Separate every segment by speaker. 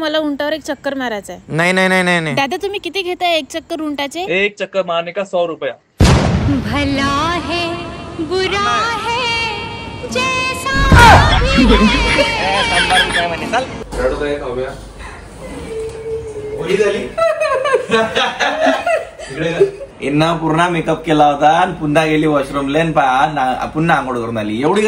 Speaker 1: मला उंटावर एक चक्कर मारायचा आहे.
Speaker 2: नाही नाही नाही नाही
Speaker 1: दादा तुम्ही किती घेताय एक चक्कर उंटाचे?
Speaker 3: एक चक्कर मारने का 100 रुपया.
Speaker 1: भला है बुरा है जैसा
Speaker 2: यांना पूर्ण मेकअप केला होता आणि पुन्हा गेली वॉशरूमला पुन्हा आंघोळ करून आली. एवढी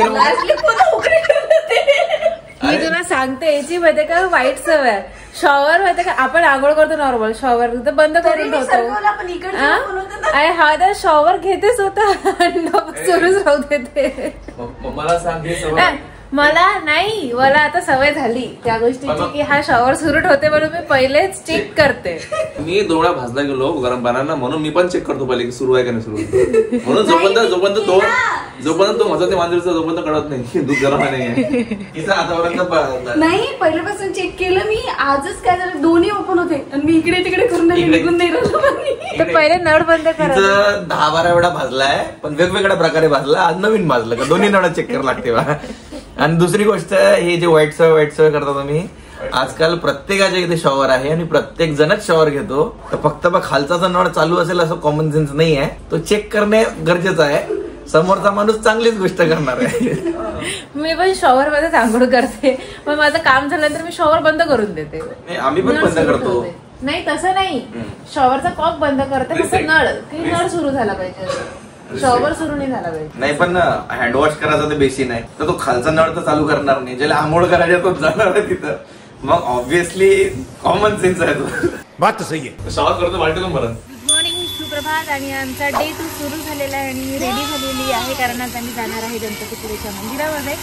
Speaker 1: मी तुला सांगते याची माहिती का वाईट सवय. शॉवर माहिती का आपण आंघोळ करतो नॉर्मल शॉवर तर बंद करून ठेवतो. हा तर शॉवर घेतेच होता सुरूच राहू देते.
Speaker 3: मला सांग
Speaker 1: मला नाही मला आता सवय झाली त्या गोष्टीची की हा शॉवर सुरू ठेवते म्हणून मी पहिलेच चेक करते.
Speaker 3: मी दोडा भाजला गेलो गरम पाण्यानं म्हणून मी पण चेक करतो पहिले की सुरू आहे का नाही सुरू. म्हणून जोपर्यंत तो मजा ते मांजरीचा जोपर्यंत कळत नाही दूध गरम आहे आतापर्यंत
Speaker 4: नाही. पहिल्यापासून चेक केलं मी. आजच काय झालं दोन्ही ओपन होते आणि मी इकडे तिकडे करून निघून नाही राहिलो.
Speaker 1: तर पहिले नळ बंद करा.
Speaker 2: 10-12 वेळा भाजलाय पण वेगवेगळ्या प्रकारे भाजला. आज नवीन भाजलं का दोन्ही नळा चेक करावं लागते. आणि दुसरी गोष्ट हे जे व्हाईट सवय करता तुम्ही आजकाल प्रत्येकाच्या इथे शॉवर आहे आणि प्रत्येक जणच शॉवर घेतो. तर फक्त खालचा नळ चालू असेल असं कॉमन सेन्स नाही आहे. तो चेक करणे गरजेचं आहे. समोरचा माणूस चांगलीच गोष्ट करणार आहे.
Speaker 1: मी पण शॉवर मध्ये आंघोळ करते पण माझं काम झाल्यानंतर मी शॉवर बंद करून देते.
Speaker 2: आम्ही पण बंद करतो.
Speaker 1: नाही तसं नाही शॉवरचा कॉक बंद करते फक्त नळ सुरू झाला पाहिजे. शॉवर सुरू नाही झाला पाहिजे.
Speaker 2: नाही पण हँडवॉश करायचा तर बेसिन आहे तर तो खालचा नळ तर चालू करणार नाही. ज्याला आंघोळ करायचा तो जाणार आहे तिथं. मग ऑब्व्हियसली कॉमन सेन्स आहे तो.
Speaker 3: बात तर सही आहे. शॉवर करतो बाल्टीतून भरून.
Speaker 1: गुड मॉर्निंग सुप्रभात. आणि आमचा डे 2 सुरू झालेला आहे आणि रेडी झालेली आहे कारण आज आम्ही जाणार आहे गणपतीपुळेच्या मंदिरामध्ये.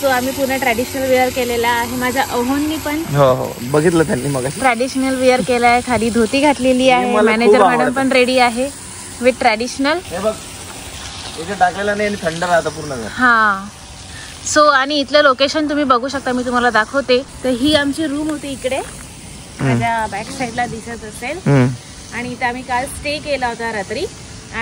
Speaker 1: सो आम्ही पूर्ण ट्रॅडिशनल वेअर केलेला आहे. माझ्या अहोंनी पण
Speaker 2: हो बघितलं त्यांनी मग
Speaker 1: ट्रॅडिशनल वेअर केला आहे. खाली धोती घातलेली आहे. मॅनेजर मॅडम पण रेडी आहे विथ ट्रॅडिशनल.
Speaker 2: टाकलेला नाही आणि थंड राहतं पूर्ण.
Speaker 1: हा सो आणि इथलं लोकेशन तुम्ही बघू शकता. मी तुम्हाला दाखवते. तर ही आमची रूम होती इकडे माझ्या बॅक साईडला दिसत असेल. आणि इथे आम्ही काल स्टे केला होता रात्री.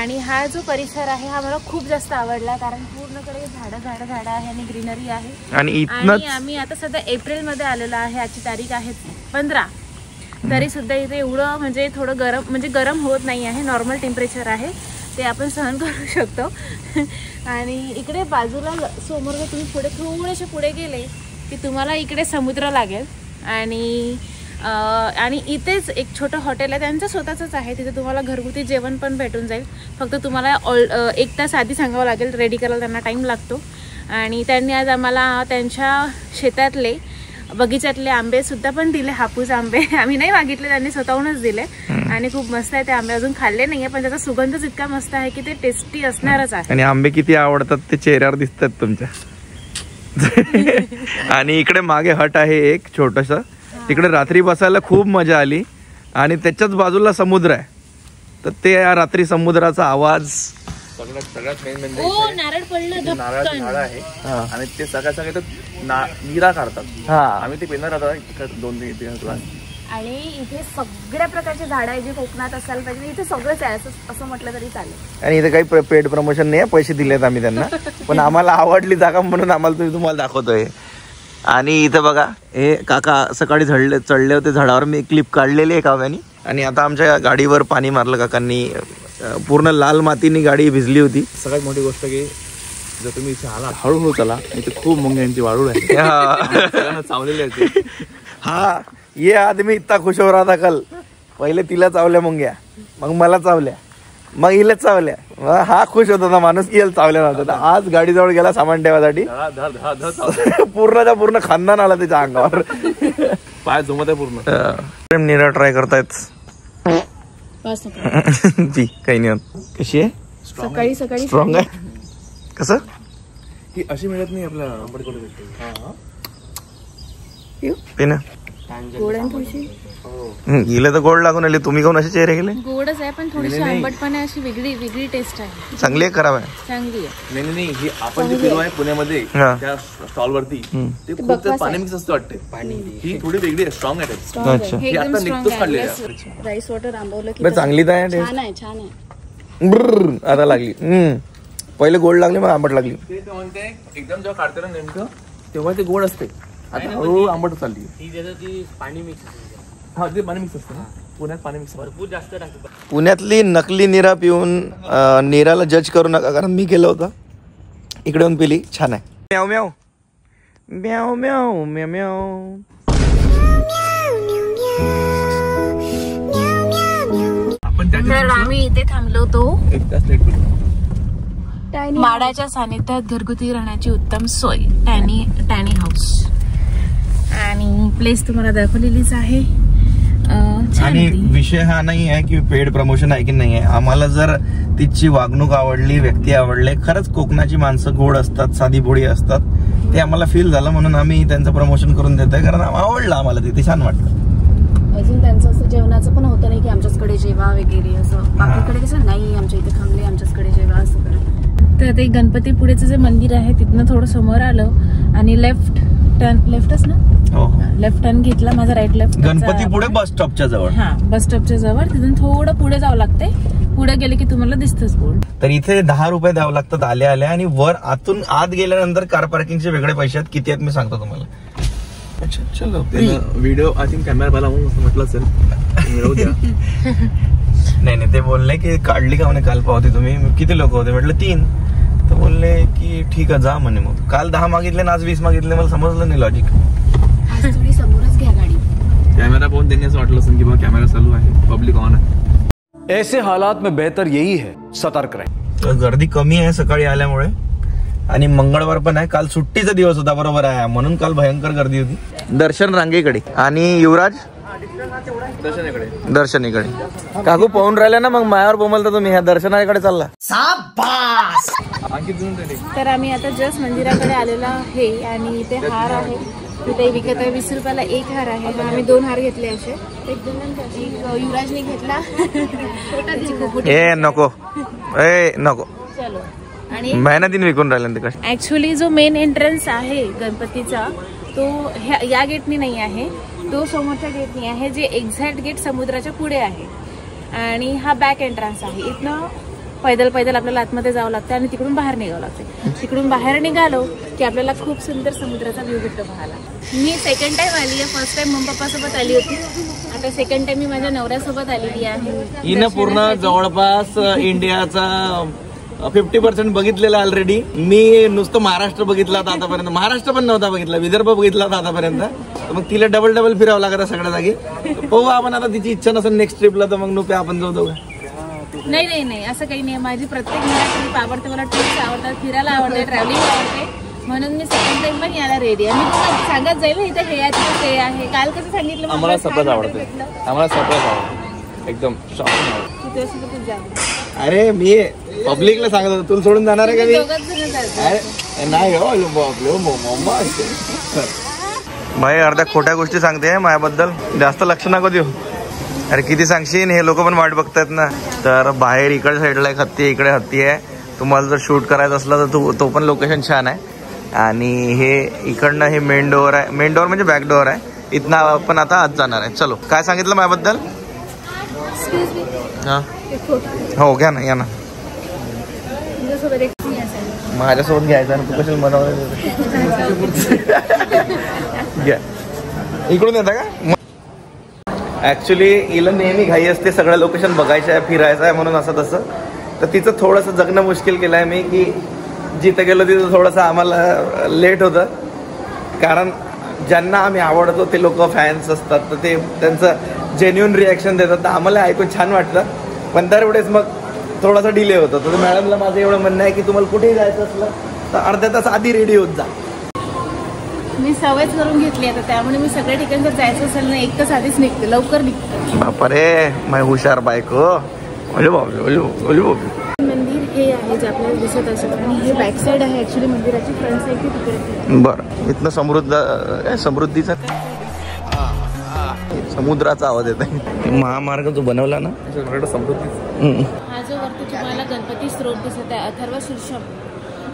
Speaker 1: आणि हा जो परिसर आहे हा मला खूप जास्त आवडला कारण पूर्णकडे झाडं आहे आणि ग्रीनरी आहे. आणि आम्ही आता सध्या एप्रिल मध्ये आलेलो आहे. आजची तारीख आहे 15. तरी सुद्धा इथे एवढं म्हणजे थोडं गरम होत नाही आहे. नॉर्मल टेम्परेचर आहे ते आपण सहन करू शकतो. आणि इकडे बाजूला समोर तुम्ही थोडेसे पुढे गेले की तुम्हाला इकडे समुद्र लागेल. आणि इथेच एक छोटं हॉटेल आहे त्यांचं स्वतःच आहे. तिथे तुम्हाला घरगुती जेवण पण भेटून जाईल. फक्त तुम्हाला 1 तास आधी सांगावं लागेल. रेडी करायला त्यांना टाईम लागतो. आणि त्यांनी आज आम्हाला त्यांच्या शेतातले बगीच्यातले आंबे सुद्धा पण दिले. हापूस आंबे आम्ही नाही मागितले त्यांनी स्वतःहूनच दिले. आणि खूप मस्त आहे ते आंबे. अजून खाल्ले नाहीये पण त्याचा सुगंधच इतका मस्त आहे की ते टेस्टी असणारच आहे.
Speaker 2: आणि आंबे किती आवडतात ते चेहऱ्यावर दिसतात तुमच्या. आणि इकडे मागे हट आहे एक छोटस. तिकडे रात्री बसायला खूप मजा आली. आणि त्याच्याच बाजूला समुद्र आहे. तर ते रात्री समुद्राचा आवाज
Speaker 3: सगळ्यात मेन म्हणजे
Speaker 1: नारळ पडलं
Speaker 3: नारळाचं झाड आहे आणि ते सगळ्या निरा काढतात. आम्ही ते पेणार आता 2-3 दिवस.
Speaker 4: आणि इथे सगळ्या प्रकारचे झाड आहे जे कोकणात असायला पाहिजे. इथे सगळंच आहे असं म्हटलं तरी चालेल.
Speaker 2: आणि इथे काही पेड प्रमोशन नाही. पैसे दिलेत आम्ही त्यांना पण आम्हाला आवडली जागा म्हणून आम्हाला तुम्हाला दाखवतोय. आणि इथं बघा हे काका सकाळी चढले होते झाडावर. मी क्लिप काढलेली आहे काकांनी. आणि आता आमच्या गाडीवर पाणी मारलं काकांनी. पूर्ण लाल मातीने गाडी भिजली होती.
Speaker 3: सगळ्यात मोठी गोष्ट की जर तुम्ही इथे आला हळूहळू चला. इथे खूप मुंग्यांची वाळूळ आहे चावलेली आहे.
Speaker 2: हा ये आदमी इतका खुश हो रहा था कल. पहिले तिला चावल्या मुंग्या मग मला चावल्या मग हिला चावल्या. हा खुश होता ना माणूस की चावल्या नव्हता. आज गाडीजवळ गेला सामान ठेवासाठी पूर्णच्या पूर्ण खानदान आला त्याच्या अंगावर.
Speaker 3: पाय झुमत आहे पूर्ण.
Speaker 2: निरा ट्राय करतायत ती काही नाही होत. कशी आहे?
Speaker 4: सकाळी
Speaker 2: स्ट्रॉंग आहे. कसं
Speaker 3: ही अशी मिळत नाही आपल्या
Speaker 2: पिना गेले तर गोड लागून आले. तुम्ही कोण असे चेहरे गेले?
Speaker 1: गोडच आहे पण थोडीशी आंबटपणा अशी वेगळी टेस्ट आहे.
Speaker 2: चांगली आहे खराब आहे?
Speaker 1: चांगली आहे.
Speaker 3: नाही ही आपण जे फिरू आहे पुण्यामध्ये त्या स्टॉल वरती ते खूप पाणी मिक्स असतं वाटते. ही थोडी वेगळी आहे. स्ट्रॉंग आहे.
Speaker 2: अच्छा
Speaker 3: ही आता निघतोच काढलेली.
Speaker 4: राईस वॉटर आंबवलं
Speaker 2: चांगली तर आहे.
Speaker 4: छान आहे.
Speaker 2: आता लागली. पहिले गोड लागली मग आंबट लागली.
Speaker 3: ते म्हणते एकदम जेव्हा काढते ना नेमकं तेव्हा ते गोड असते आता हळूहळू आंबट चालली.
Speaker 5: ती पाणी मिक्स
Speaker 3: हा ते पाणी मिक्स असतं ना, पुण्यात पाणी मिक्स
Speaker 5: भरपूर जास्त टाकतो.
Speaker 2: पुण्यातली नकली निरा पिऊन निराला जज करू नका, कारण मी केलं होतं. इकडे येऊन पिली, छान आहे. म्याव म्याव म्याव म्याव म्याव म्याव.
Speaker 1: तर आम्ही इथे थांबलो होतो.
Speaker 3: 1 तास लेट केलं.
Speaker 1: माडाच्या सानिध्यात घरगुती राहण्याची उत्तम सोय, टॅनी हाऊस. आणि प्लेस तुम्हाला दाखवलेलीच आहे. छान
Speaker 2: आणि
Speaker 1: होती.
Speaker 2: विषय हा नाही आहे की पेड प्रमोशन आहे की नाही आहे. आम्हाला जर तिची वागणूक आवडली, व्यक्ती आवडले, खरंच कोकणाची माणसं गोड असतात, साधी भोळी असतात, ते आम्हाला फील झालं म्हणून आम्ही त्यांचं प्रमोशन करून देतोय. कारण आवडलं आम्हाला, तिथे छान वाटलं.
Speaker 4: अजून त्यांचं असं जेवणाचं पण होतं नाही की आमच्याचकडे जेवा वगैरे असं. बाकीकडे कसं नाही, आमच्या इथे थांबले, आमच्याचकडे जेवा असं करत.
Speaker 1: तर ते गणपती पुढेचं जे मंदिर आहे तिथनं थोडं समोर आलं आणि लेफ्टच ना, लेफ्ट टर्न घेतला. माझा राईट लेफ्ट.
Speaker 2: गणपती पुढे बस स्टॉपच्या जवळ.
Speaker 1: हा, बस स्टॉपच्या जवळ. तिथून थोडं पुढे जावं लागते. पुढे गेले की तुम्हाला दिसतच बोर्ड.
Speaker 2: तर इथे 10 रुपये द्यावं लागतात आल्या आल्या. आणि वर आतून आत गेल्यानंतर कार पार्किंगचे वेगळे पैसे आहेत. किती आहेत मी सांगतो तुम्हाला.
Speaker 3: अच्छा चलो. व्हिडिओ आय थिंक कॅमेरा म्हटलं असेल मिळवू द्या.
Speaker 2: नाही, ते बोलले की काढली का म्हणे काल पावती तुम्ही, किती लोक होते म्हटलं 3. तर बोलले की ठीक आहे जा म्हणे. मग काल 10 मागितले ना आज 20 मागितले. मला समजलं नाही लॉजिक.
Speaker 4: आज थोडी समोरच घ्या गाडी.
Speaker 3: कॅमेरा पाहून त्यांनी असं वाटलं असेल की बाबा कॅमेरा चालू आहे, पब्लिक ऑन आहे.
Speaker 6: ऐसे हालात में बेहतर यही है सतर्क रहे.
Speaker 2: गर्दी कमी आहे सकाळी आल्यामुळे. आणि मंगळवार पण आहे. काल सुट्टीचा दिवस होता, बरोबर आहे, म्हणून काल भयंकर गर्दी होती. दर्शन रांगेकडे आणि युवराज दर्शनीकडे. काकू पाहून राहिल्या ना, मग मायावर बोमलता तुम्ही. ह्या दर्शनाकडे चालला.
Speaker 1: तर आम्ही आता जस्ट मंदिराकडे आलेलो आहे. आणि इथे हार आहे, तिथे विकत आहे 20 रुपयाला एक हार आहे. आम्ही 2 हार घेतले असे. एक युवराजने घेतला.
Speaker 2: ए नको, ए नको.
Speaker 1: चलो. आणि
Speaker 2: मेहनतीने विकून राहिले.
Speaker 1: ऍक्च्युली जो मेन एंट्रन्स आहे गणपतीचा तो या गेटनी नाही आहे, तो समोरच्या गेटनी आहे, जे एक्झॅक्ट गेट समुद्राच्या पुढे आहे. आणि हा बॅक एंट्रन्स आहे. इथनं पैदल आपल्याला आतमध्ये जावं लागतं आणि तिकडून बाहेर निघावं लागतं. तिकडून बाहेर निघालो की आपल्याला खूप सुंदर समुद्राचा व्ह्यू भेटतो पाहायला. मी सेकंड टाइम आली आहे. फर्स्ट टाइम मम्मी पप्पा सोबत आली होती. आता सेकंड टाइम मी माझ्या नवऱ्यासोबत आलेली आहे.
Speaker 2: हिनं पूर्ण जवळपास इंडियाचा 50% बघितलेला ऑलरेडी. मी नुसतं महाराष्ट्र बघितला होता आतापर्यंत. महाराष्ट्र पण नव्हता बघितला, विदर्भ बघितला होता आतापर्यंत. मग तिला डबल फिरावं लागत सगळ्या जागी. पाहू आपण आता, तिची इच्छा नसेल नेक्स्ट ट्रिपला तर मग नुपे आपण जाऊ दोघं.
Speaker 1: नाही असं काही नाही. माझी प्रत्येक ट्रिप आवडते. मला ट्रिप्स आवडतात, फिरायला आवडते, ट्रॅव्हलिंग आवडते. म्हणून मी सेकंड टाइम पण यायला रेडी आहे. मी सांगत जाईल इथे हे आहे. काल कसं सांगितलं
Speaker 3: आम्हाला सरप्राईज आवडते. आम्हाला सरप्राईज आवडते एकदम शॉकिंग.
Speaker 2: अरे मी पब्लिकला सांगत होतो, तुला सोडून जाणार आहे का मी? नाही भाई, अर्ध्या खोट्या गोष्टी सांगते माझ्याबद्दल. जास्त लक्ष नको देऊ. अरे किती सांगशील, हे लोक पण वाट बघतायत ना. तर बाहेर इकडे साईडला एक हत्ती, इकडे हत्ती आहे. तुम्हाला जर शूट करायचं असलं तर तो पण लोकेशन छान आहे. आणि हे इकडनं हे मेन डोअर आहे. मेन डोअर म्हणजे बॅक डोअर आहे. इथनं आपण आता आत जाणार आहे. चलो. काय सांगितलं माझ्याबद्दल? हा हो, घ्या ना, या ना. माझ्यासोबत घ्यायचं ना, तू कशाला बनवलं? घ्या. इकडून येता का? ऍक्च्युली हिला नेहमी घाई असते, सगळं लोकेशन बघायचं आहे, फिरायचं आहे, म्हणून असं तसं. तर तिचं थोडंसं जगणं मुश्किल केलं आहे मी, की जिथं गेलो तिथं थोडंसं आम्हाला लेट होतं. कारण ज्यांना आम्ही आवडतो ते लोक फॅन्स असतात, तर ते त्यांचं जेन्युन रिॲक्शन देतात. तर आम्हाला ऐकून छान वाटतं. पण दरवेळेस मग थोडासा डिले होतो. तर मॅडमला माझं एवढं म्हणणं आहे की तुम्हाला कुठेही जायचं असलं तर अर्ध्या तास आधी रेडी होत जा.
Speaker 1: मी सवयच करून घेतली आता, त्यामुळे मी सगळ्या ठिकाणी जर जायचं असेल ना 1 तास आधीच निघते, लवकर निघते.
Speaker 2: बापरे, मै हुशार बायको.
Speaker 1: मंदिर हे आहे जे आपल्याला दिसत असेल. आणि हे बॅक साईड आहे ऍक्च्युली मंदिराची. फ्रंट साईड तिकडे.
Speaker 2: बरं, इथनं समृद्धीचा समुद्राचा आवाज येत आहे. महामार्ग जो बनवला ना समृद्धी.
Speaker 1: हा जो वरती तुम्हाला गणपती स्त्रोत दिसत आहे, अथर्व शीर्षम,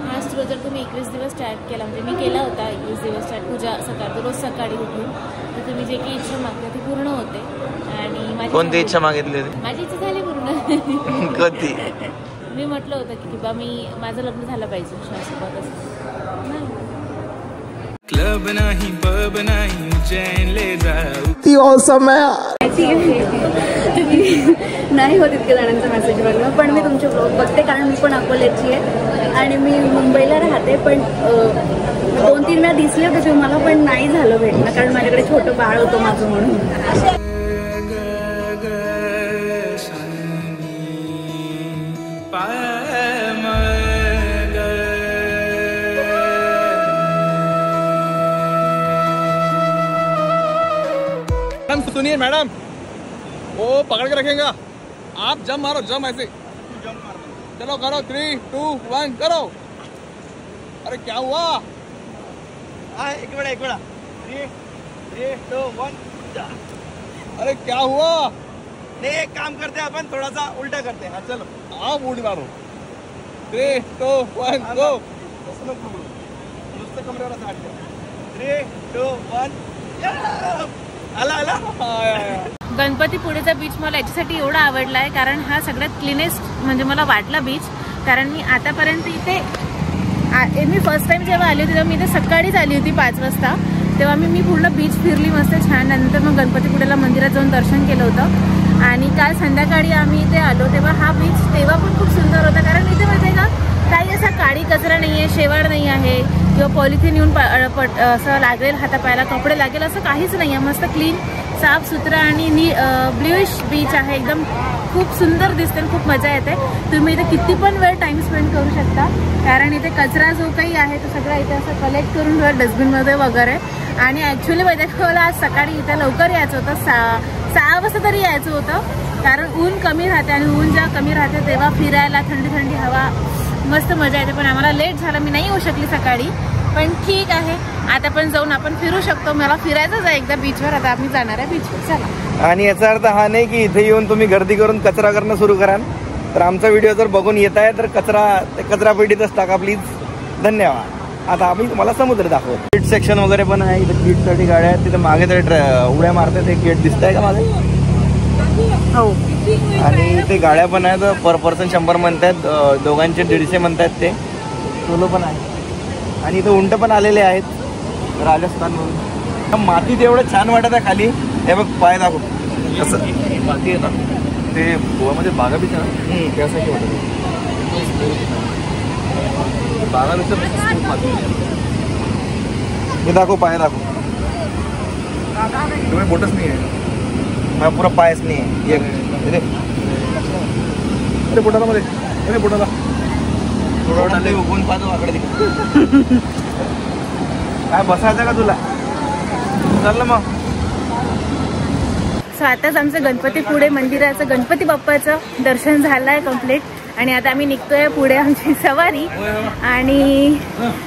Speaker 1: हा स्त्रोत जर तुम्ही 21 दिवस स्टार्ट केला, म्हणजे मी केला होता 21 दिवस स्टार्ट, पूजा सकाळ रोज सकाळी उठून, तर तुम्ही जे काही इच्छा मागता ती पूर्ण होते. आणि माझी
Speaker 2: कोणती इच्छा मागितली होती?
Speaker 1: माझी इच्छा झाली पूर्ण.
Speaker 2: कधी?
Speaker 1: मी म्हटलं होतं की बा मी माझं लग्न झालं पाहिजे शासोबत.
Speaker 7: क्लब नाही पब नाही चैन ले जाऊ
Speaker 8: ती औसम आहे.
Speaker 4: नाही होत इतक्या जणांचा मेसेज बघणं, पण मी तुमचे ब्लॉग बघते कारण मी पण अकोल्याची आहे आणि मी मुंबईला राहते. पण 2-3 वेळा दिसले होते तेव्हा मला पण नाही झालं भेटणं कारण माझ्याकडे छोटं बाळ होतं माझं म्हणून.
Speaker 6: सुनिए मैडम, वो पकड़ के रखेगा, आप जम मारो, जम ऐसे चलो करो 3, 2, 1 करो. अरे क्या हुआ? एक मिनट 3, 2, 1. अरे क्या हुआ? नहीं एक काम करते हैं अपन, थोड़ा सा उल्टा करते हैं. चलो आप उल्टी मारो. 3, 2, 1 गो. नुसतं कमरेवर 3, 2, 1 आला.
Speaker 1: गणपतीपुळेचा बीच मला याच्यासाठी एवढा आवडला आहे कारण हा सगळ्यात क्लीनेस्ट म्हणजे मला वाटला बीच. कारण मी आतापर्यंत इथे मी फर्स्ट टाइम जेव्हा आली होती तेव्हा मी इथे सकाळीच आली होती 5 वाजता. तेव्हा मी पूर्ण बीच फिरली मस्त छान. नंतर मग गणपतीपुळेला मंदिरात जाऊन दर्शन केलं होतं आणि काल संध्याकाळी आम्ही इथे आलो तेव्हा हा बीच तेव्हा पण खूप सुंदर होता. कारण इथे माहिती आहे का काही असा काळी कचरा नाही आहे, शेवाळ नाही आहे किंवा पॉलिथिन येऊन असं लागेल हातापायाला, कपडे लागेल असं काहीच नाही आहे. मस्त क्लीन साफ सुथरा आणि ब्ल्यूइश बीच आहे. एकदम खूप सुंदर दिसते आणि खूप मजा येते. तुम्ही इथे किती पण वेळ टाइम स्पेंड करू शकता कारण इथे कचरा जो काही आहे तो सगळा इथे असं कलेक्ट करून ठेवा डस्टबिनमध्ये वगैरे. आणि ॲक्च्युली माहिती आहे मला आज सकाळी इथे लवकर यायचं होतं, 6 वाजता तरी यायचं होतं कारण ऊन कमी राहते आणि ऊन जेव्हा कमी राहते तेव्हा फिरायला थंडी थंडी हवा मस्त मजा येते. पण आम्हाला लेट झाला, मी नाही येऊ शकली सकाळी. पण ठीक आहे, आता पण जाऊन आपण फिरू शकतो. मला फिरायचंच आहे एकदा बीचवर. आता आम्ही जाणार आहे बीचवर. चला.
Speaker 2: आणि याचा अर्थ हा नाही की इथे येऊन तुम्ही गर्दी करून कचरा करणं सुरू कराल. तर आमचा व्हिडिओ जर बघून येत आहे तर कचरा पेटीतच टाका प्लीज. धन्यवाद. आता आम्ही तुम्हाला समुद्र दाखवतो. किट सेक्शन वगैरे पण आहे इथे, किटसाठी गाड्या आहेत. तिथे मागे तरी उड्या मारतात, ते गेट दिसत आहे का मागे?
Speaker 1: हो.
Speaker 2: आणि ते गाड्या पण आहेत, पर पर्सन 100 म्हणतात, दोघांचे 150 म्हणतात. ते सोलो पण आहे. आणि इथं उंट पण आलेले आहेत राजस्थानमधून. मातीत एवढं छान वाटत आहे खाली. हे बघ पाय दाखव कसं माती येतात. ते गोव्यामध्ये बागा बीच आहे ना त्यासाठी वाटत बागा बीच माती. हे दाखव पाय दाखव. तुम्ही बोटच नाही आहे, मला पुरा पायच नाही आहे. अरे बोटाला मध्ये, अरे बोटाला उगवून पाहतो आकडे. काय बसायचं का तुला? चाललं मग.
Speaker 1: सो आताच आमचं गणपतीपुळे मंदिराचं गणपती बाप्पाचं दर्शन झालं आहे कम्प्लीट. आणि आता आम्ही निघतोय पुढे आमची सवारी. आणि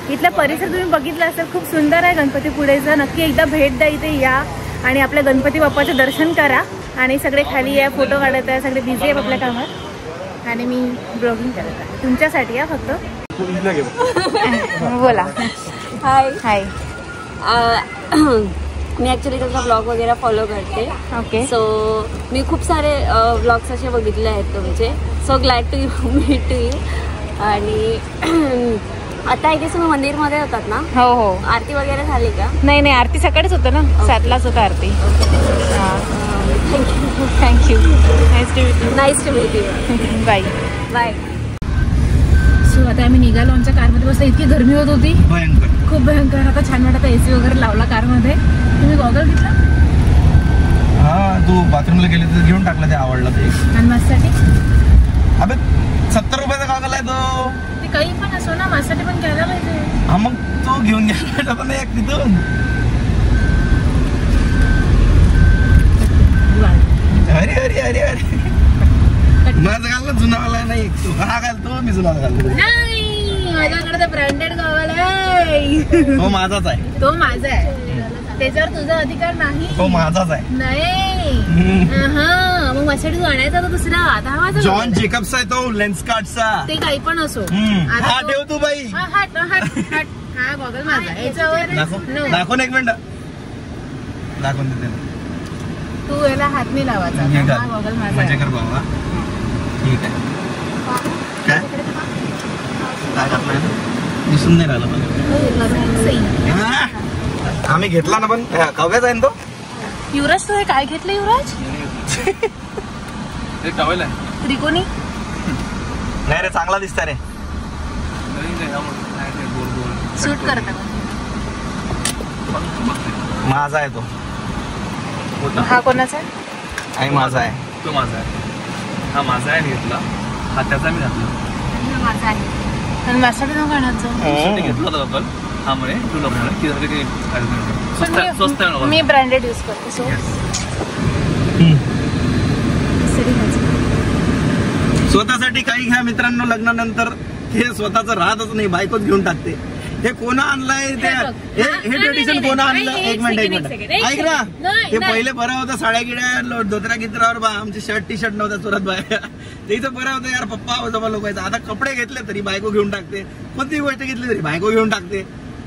Speaker 1: इथला परिसर तुम्ही बघितला असेल, खूप सुंदर आहे गणपतीपुळेचं. नक्की एकदा भेट द्या इथे या आणि आपल्या गणपती बाप्पाचं दर्शन करा. आणि सगळे खाली आहे, फोटो काढत आहे, सगळे बिझी आहे आपल्या कामात. आणि मी ब्लॉगिंग करत आहे तुमच्यासाठी या फक्त. बोला. हाय.
Speaker 4: मी ॲक्च्युली त्याचा ब्लॉग वगैरे फॉलो करते.
Speaker 1: ओके.
Speaker 4: सो मी खूप सारे ब्लॉग्स असे बघितले आहेत तुमचे. So glad to meet to you. आणि आता आय गेस तुम्ही मंदिरमध्ये होतात ना?
Speaker 1: हो हो.
Speaker 4: आरती वगैरे झाली का?
Speaker 1: नाही आरती सकाळीच होतं ना, 7लाच होतं aarti.
Speaker 4: Thank you.
Speaker 1: Thank you. Nice to meet you. Bye
Speaker 4: bye.
Speaker 1: So आता आम्ही निघालो. आमच्या कारमध्ये बसला, इतकी गरमी होत होती, खूप भयंकर. आता छान वाटत, AC वगैरे लावला कारमध्ये. तुम्ही गॉगल घेतला?
Speaker 2: हा, तू बाथरूमला गेले तर घेऊन टाकला, ते आवडला ते.
Speaker 1: आणि माझ्यासाठी?
Speaker 2: अबे 70 रुपयाचा गॉगल आहे तो.
Speaker 1: ते काही पण असो ना, माझ्यासाठी पण घ्यायला पाहिजे.
Speaker 2: हा मग तू घेऊन घ्या पण एक तिथून. अरे अरे अरे अरे माझं घालला जुनावाला नाही, तू हा घालतो, मी जुना घालतो.
Speaker 1: नाही, माझ्याकडे तर ब्रँडेड गॉगल आहे.
Speaker 2: तो माझाच आहे.
Speaker 1: तो माझा आहे, त्याच्यावर तुझा अधिकार नाही.
Speaker 2: तो माझाच आहे.
Speaker 1: नाही. हा, मग माझ्यासाठी तू आणायचा तो दुसरा. आता हा माझा
Speaker 2: जॉन जेकब्स आहे तो, लेन्सकार्टचा.
Speaker 1: ते काही पण असो.
Speaker 2: हा ठेव तू बाई.
Speaker 1: हा गॉगल माझा. याच्यावर
Speaker 2: दाखवून एक मिनिट दाखवून देते.
Speaker 1: तू याला हात नाही लावायचा. हा गॉगल माझा.
Speaker 2: मजा कर बाबा. ठीक आहे. काय काय करणार दिसून नाही राहिलं मला. आम्ही घेतला ना पण कव्याचा आहे ना तो.
Speaker 1: युवराज तू हे काय घेतलं युवराज?
Speaker 3: टॉवेल आहे
Speaker 1: त्रिकोणी.
Speaker 2: नाही रे चांगला दिसता रे.
Speaker 1: सूट करता
Speaker 2: माझा आहे तो.
Speaker 1: हा कोणाचा आहे?
Speaker 2: आणि माझा आहे
Speaker 3: तो. माझा आहे हा. माझा आहे घेतला हा. त्याचा मी घातला.
Speaker 4: माझा आहे.
Speaker 1: आणि माझ्यासाठी नको आणायचं.
Speaker 3: घेतला होता आपण हा म्हणे तुला स्वस्त आहे.
Speaker 1: मी ब्रँडेड यूज करते. सो
Speaker 2: स्वतःसाठी काही घ्या मित्रांनो. लग्नानंतर हे स्वतःच राहतच नाही, बायकोच घेऊन टाकते. हे कोणा आणलंय ते? हे ट्रेडिशन कोणा आणलं? एक मिनिट ऐक ना. हे पहिले बरं होतं, साड्या गिड्या धोत्रा गित्रावर आमचे शर्ट टी शर्ट नव्हता चोरत बाय. तेच बरं होतं यार, पप्पा जमा लोकांचं. आता कपडे घेतले तरी बायको घेऊन टाकते, कोणती गोष्ट घेतली तरी बायको घेऊन टाकते.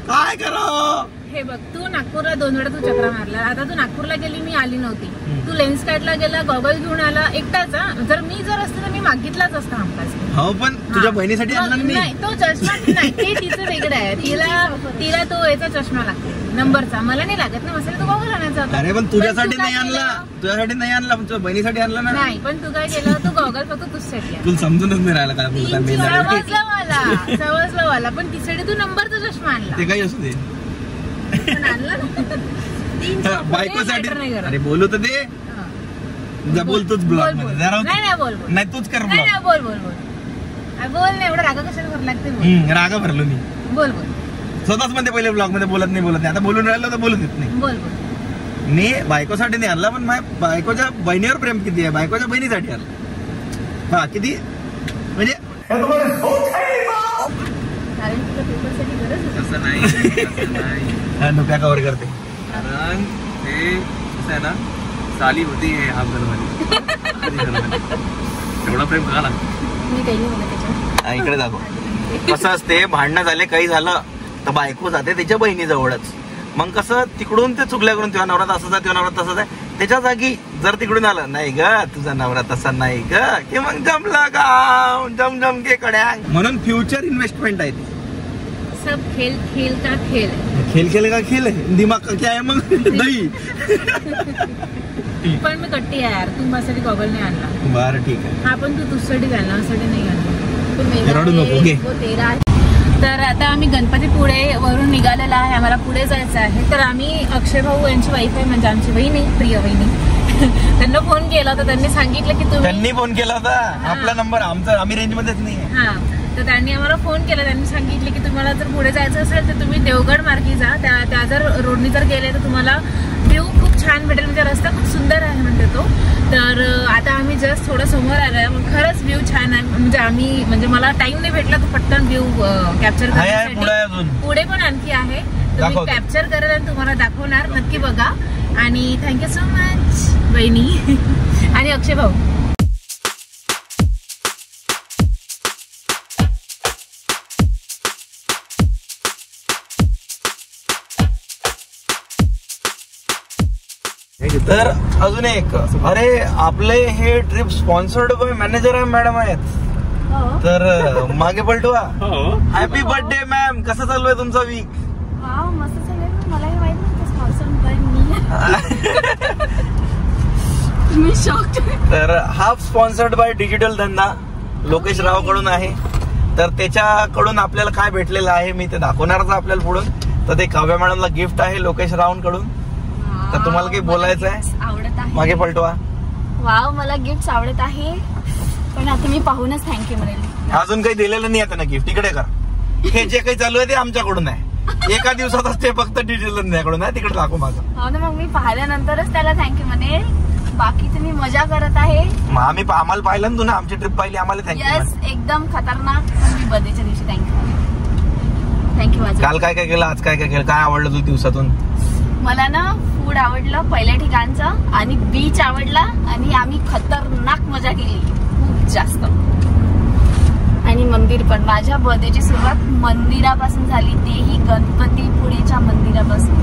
Speaker 2: काय करावं?
Speaker 1: हे बघ, तू नागपूरला 2 वेळा तू चक्रा मारला. आता तू नागपूरला गेली, मी आली नव्हती. तू लेन्स कार्डला गेला, गॉगल घेऊन आला एकटाच. जर मी असते तर मी मागितलाच असता हमखास.
Speaker 2: हो पण तुझ्या बहिणीसाठी आणला मी.
Speaker 1: नाही तो चष्मा नाही, ते तिचं वेगळं आहे. तिला तो याचा चष्मा लागतो नंबरचा. मला नाही लागत ना. मसाला तो गॉगल आणायचा होता.
Speaker 2: अरे पण तुझ्यासाठी नाही आणला, तुझ्यासाठी नाही आणला, तुझ्या बहिणीसाठी आणला ना.
Speaker 1: नाही पण तू काय केलं, तू गॉगल फक्त तुझ्यासाठी.
Speaker 2: तुला समजूनच नाही राहिला काय बोलता.
Speaker 1: समजलं मला. पण तिच्यासाठी तू नंबरचा चष्मा आणला.
Speaker 2: ते काही असू दे. बायकोसाठी. अरे बोलू तर दे. बोलतोच ब्लॉग मध्ये.
Speaker 1: नाही बोल.
Speaker 2: नाही तूच कर ब्लॉग.
Speaker 1: नाही बोल नाही. एवढं रागा कशाला भर लागते?
Speaker 2: रागा भरलो मी.
Speaker 1: बोल.
Speaker 2: स्वतःच म्हणते पहिले ब्लॉग मध्ये बोलत नाही. आता बोलून राहिलो तर बोलत येत नाही.
Speaker 1: बोल.
Speaker 2: मी बायकोसाठी नाही आणला, पण माझ्या बायकोच्या बहिणीवर प्रेम किती आहे, बायकोच्या बहिणीसाठी आणला. हा किती म्हणजे
Speaker 3: असं नाही.
Speaker 2: नुक्या कव्हर करते.
Speaker 3: कारण ते कसं आहे ना, साली होती हाफ घरवाली. एवढा प्रेम का लागतो?
Speaker 1: मी काही नाही बोलत त्याच्यावर.
Speaker 2: इकडे दाखव. कसं असते, भांडणं झाले काही झालं तर बायको जाते त्याच्या बहिणीजवळच. मग कसं तिकडून ते चुकल्याकडून तेव्हा नवरा तसाच आहे, तेव्हा नवरा तसाच आहे. त्याच्या जागी जर तिकडून आलं नाही ग तुझा नवरा तसा नाही ग, की मग जमलं गाव जम के कड्या. म्हणून फ्युचर इन्व्हेस्टमेंट आहे ती.
Speaker 1: सब खेल का खेल.
Speaker 2: खेल का खेल आहे. दिमाग का क्या आहे मग दही.
Speaker 1: पण मी कट्टी आहे यार. तू माझ्यासाठी गॉगल नाही आणला.
Speaker 2: बरं ठीक आहे.
Speaker 1: हा पण तू तुझ्यासाठी आणला, माझ्यासाठी नाही आणला.
Speaker 2: रडू नको घे.
Speaker 1: तर आता आम्ही गणपतीपुळे वरून निघालेला आहे. आम्हाला पुढे जायचं आहे. तर आम्ही अक्षय भाऊ यांची वाईफ आहे, म्हणजे आमची बहिणी, प्रिय बहिणी, त्यांना फोन केला होता. त्यांनी सांगितलं की
Speaker 2: त्यांनी फोन केला होता. आपला नंबर आमचा, आम्ही रेंज मध्येच नाही.
Speaker 1: हा तर त्यांनी आम्हाला फोन केला. त्यांनी सांगितले की तुम्हाला जर पुढे जायचं असेल तर तुम्ही देवगड मार्गी जा. त्या जर रोडनी जर गेले तर तुम्हाला व्ह्यू खूप छान भेटेल. म्हणजे रस्ता खूप सुंदर आहे म्हणते तो. तर आता आम्ही जस्ट थोडं समोर आलोय. खरंच व्ह्यू छान आहे. म्हणजे मला टाइम नाही भेटला तो पटकन व्ह्यू कॅप्चर करण्यासाठी. पुढे पण आणखी आहे, तर मी कॅप्चर करेल आणि तुम्हाला दाखवणार. नक्की बघा. आणि थँक्यू सो मच बहिणी आणि अक्षय भाऊ.
Speaker 2: तर अजून एक, अरे आपले हे trip sponsored by manager madam आहेत. तर मागे पलटवा. Happy birthday ma'am. कसं चालू आहे तुमचा वीक?
Speaker 4: मस्त चालू. मलाही माहित नव्हतं sponsored by me. Me shocked.
Speaker 2: तर हाफ स्पॉन्सर्ड बाय डिजिटल धंदा लोकेश राव कडून आहे. तर त्याच्याकडून आपल्याला काय भेटलेलं आहे मी ते दाखवणारच आपल्याला पुढून. तर ते काव्या मॅडमला गिफ्ट आहे लोकेश राव कडून. तर तुम्हाला काही बोलायचं आहे?
Speaker 4: आवडत आहे.
Speaker 2: मागे पलटवा.
Speaker 4: वाव, मला गिफ्ट आवडत आहे, पण आता मी पाहूनच थँक्यू म्हणेल.
Speaker 2: अजून काही दिलेलं नाही आता ना गिफ्ट. इकडे कर. हे जे काही चालू आहे ते आमच्याकडून आहे. एका दिवसातच ते फक्त डिजिटल धंद्याकडून आहे. तिकडे दाखव माझं.
Speaker 4: हो ना, मग मी पाहिल्यानंतरच त्याला थँक्यू म्हणेल. बाकी तुम्ही मजा करत आहे.
Speaker 2: आम्हाला पाहिलं ना, तू ना आमची ट्रिप पाहिली, आम्हाला थँक्यू.
Speaker 4: यस, एकदम खतरनाक. मी बर्थडेच्या दिवशी थँक्यू.
Speaker 2: काल काय काय केलं, आज काय काय केलं, काय आवडलं तुला दिवसातून?
Speaker 4: मला ना फूड आवडलं पहिल्या ठिकाणचं, आणि बीच आवडला, आणि आम्ही खतरनाक मजा केली खूप जास्त. आणि मंदिर पण. माझ्या बर्थडेची सुरुवात मंदिरापासून झाली, तेही गणपतीपुळेच्या मंदिरापासून.